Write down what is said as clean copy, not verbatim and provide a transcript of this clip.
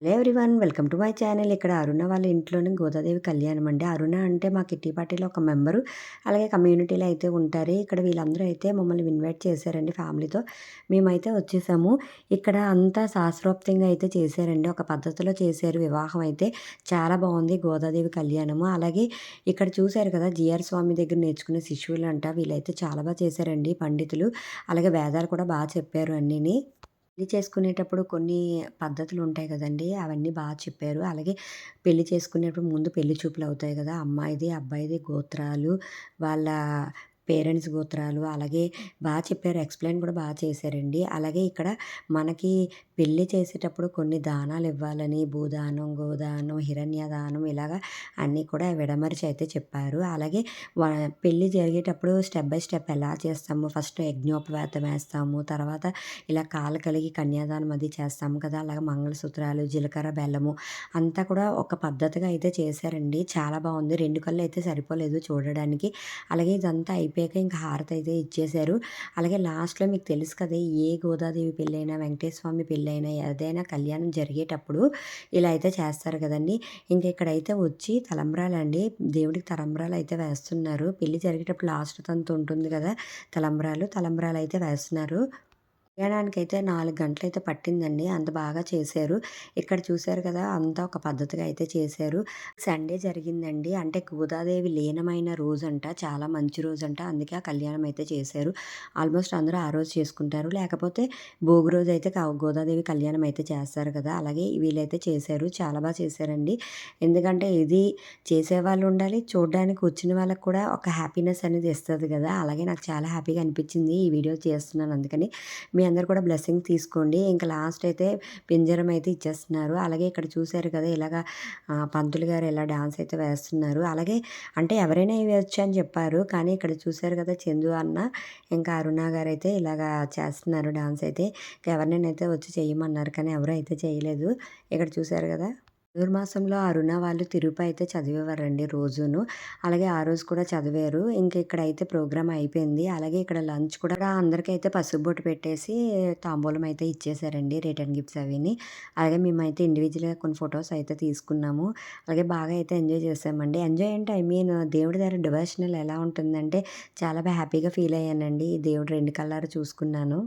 Hello everyone, welcome to my channel. ఇక్కడ అరుణ వాళ్ళ ఇంట్లోనే గోదాదేవి కళ్యాణం అండి. అరుణ అంటే మా కిట్టి పార్టీలో ఒక మెంబరు. అలాగే కమ్యూనిటీలో అయితే ఉంటారు. ఇక్కడ వీళ్ళందరూ అయితే మమ్మల్ని ఇన్వైట్ చేశారండి ఫ్యామిలీతో. మేమైతే వచ్చేసాము. ఇక్కడ అంతా శాస్త్రోక్తంగా అయితే చేశారండి. ఒక పద్ధతిలో చేశారు వివాహం అయితే. చాలా బాగుంది గోదాదేవి కళ్యాణము. అలాగే ఇక్కడ చూశారు కదా, జిఆర్ స్వామి దగ్గర నేర్చుకునే శిష్యులంట. వీళ్ళైతే చాలా బాగా చేశారండి పండితులు. అలాగే వేదాలు కూడా బాగా చెప్పారు అన్నీని. పెళ్లి చేసుకునేటప్పుడు కొన్ని పద్ధతులు ఉంటాయి కదండీ! అవన్నీ చెప్పారు. అలాగే పెళ్లి చేసుకునేటప్పుడు ముందు పెళ్లి చూపులు అవుతాయి కదా! అమ్మాయిది, అబ్బాయిది గోత్రాలు, వాళ్ళ పేరెంట్స్ గోత్రాలు అలాగే చెప్పారు. ఎక్స్‌ప్లెయిన్ కూడా చేశారండి. అలాగే ఇక్కడ మనకి పెళ్లి చేసేటప్పుడు కొన్ని దానాలివ్వాలని భూదానం, గోదానం, హిరణ్యదానం ఇలాగా అన్నీ కూడా విడమరిచి అయితే చెప్పారు. అలాగే వ పెళ్లి జరిగేటప్పుడు స్టెప్ బై స్టెప్ ఎలా చేస్తాము, ఫస్ట్ యజ్ఞోపవేతం వేస్తాము. తర్వాత ఇలా కాళ్ళు కడిగి కన్యాదానం అది చేస్తాము కదా! అలాగే మంగళసూత్రాలు, జీలకర్ర, బెల్లము అంతా కూడా ఒక పద్ధతిగా అయితే చేశారండి. చాలా బాగుంది. 2 కళ్ళు అయితే సరిపోలేదు చూడడానికి. అలాగే ఇదంతా అయిపోయాక ఇంక హారతి అయితే ఇచ్చేశారు. అలాగే లాస్ట్‌లో మీకు తెలుసు కదా! ఏ గోదాదేవి పెళ్ళైనా, వెంకటేశ్వర స్వామి పెళ్ళైనా, ఏదైనా కళ్యాణం జరిగేటప్పుడు ఇలా అయితే చేస్తారు కదండీ! ఇంక ఇక్కడైతే వచ్చి తలంబ్రాలండి. దేవుడికి తలంబ్రాలు అయితే వేస్తున్నారు. పెళ్లి జరిగేటప్పుడు లాస్ట్ తంతు ఉంటుంది కదా! తలంబ్రాలైతే వేస్తున్నారు. కళ్యాణానికైతే 4 గంటలైతే పట్టిందండి. అంత బాగా చేశారు. ఇక్కడ చూశారు కదా! అంతా ఒక పద్ధతిగా అయితే చేశారు. సండే జరిగిందండి. అంటే గోదాదేవి లీనమైన రోజంట. చాలా మంచి రోజంట. అందుకే ఆ కళ్యాణం అయితే చేశారు. ఆల్మోస్ట్ అందరూ ఆ రోజు చేసుకుంటారు. లేకపోతే భోగి రోజైతే గోదాదేవి కళ్యాణం అయితే చేస్తారు కదా! అలాగే వీళ్ళైతే చేశారు. చాలా చేశారండి. ఎందుకంటే ఇది చేసేవాళ్ళు ఉండాలి. చూడ్డానికి వచ్చిన వాళ్ళకి కూడా ఒక హ్యాపీనెస్ అనేది ఇస్తది కదా! అలాగే నాకు చాలా హ్యాపీగా అనిపించింది ఈ వీడియో చేస్తున్నాను అందుకని. మీ అందరూ కూడా బ్లెస్సింగ్ తీసుకోండి. ఇంకా లాస్ట్ అయితే పింజరం అయితే ఇచ్చేస్తున్నారు. అలాగే ఇక్కడ చూసారు కదా, ఇలాగా పంతులు గారు ఇలా డాన్స్ అయితే వేస్తున్నారు. అలాగే అంటే ఎవరైనా వేయొచ్చు అని చెప్పారు. కానీ ఇక్కడ చూసారు కదా, చందు అన్న ఇంకా అరుణ గారైతే ఇలాగా చేస్తున్నారు డాన్స్ అయితే. ఎవరినైనా అయితే వచ్చి చేయమన్నారు కానీ ఎవరు అయితే చేయలేదు. ఇక్కడ చూసారు కదా, ధనుర్మాసంలో అరుణ వాళ్ళు తిరుపతి అయితే చదివేవారండి రోజును. అలాగే ఆ రోజు కూడా చదివారు. ఇంక ఇక్కడైతే ప్రోగ్రామ్ అయిపోయింది. అలాగే ఇక్కడ లంచ్ కూడా అందరికైతే పసుపు బొట్టు పెట్టేసి తాంబూలం అయితే ఇచ్చేసారండి, రిటర్న్ గిఫ్ట్స్ అవిని. అలాగే మేమైతే ఇండివిజువల్‌గా కొన్ని ఫోటోస్ అయితే తీసుకున్నాము. అలాగే బాగా అయితే ఎంజాయ్ చేసామండి. ఎంజాయ్ అంటే ఐ మీన్ దేవుడి దగ్గర డివోషనల్ ఎలా ఉంటుందంటే చాలా హ్యాపీగా ఫీల్ అయ్యానండి. దేవుడు 2 కళ్ళారా చూసుకున్నాను.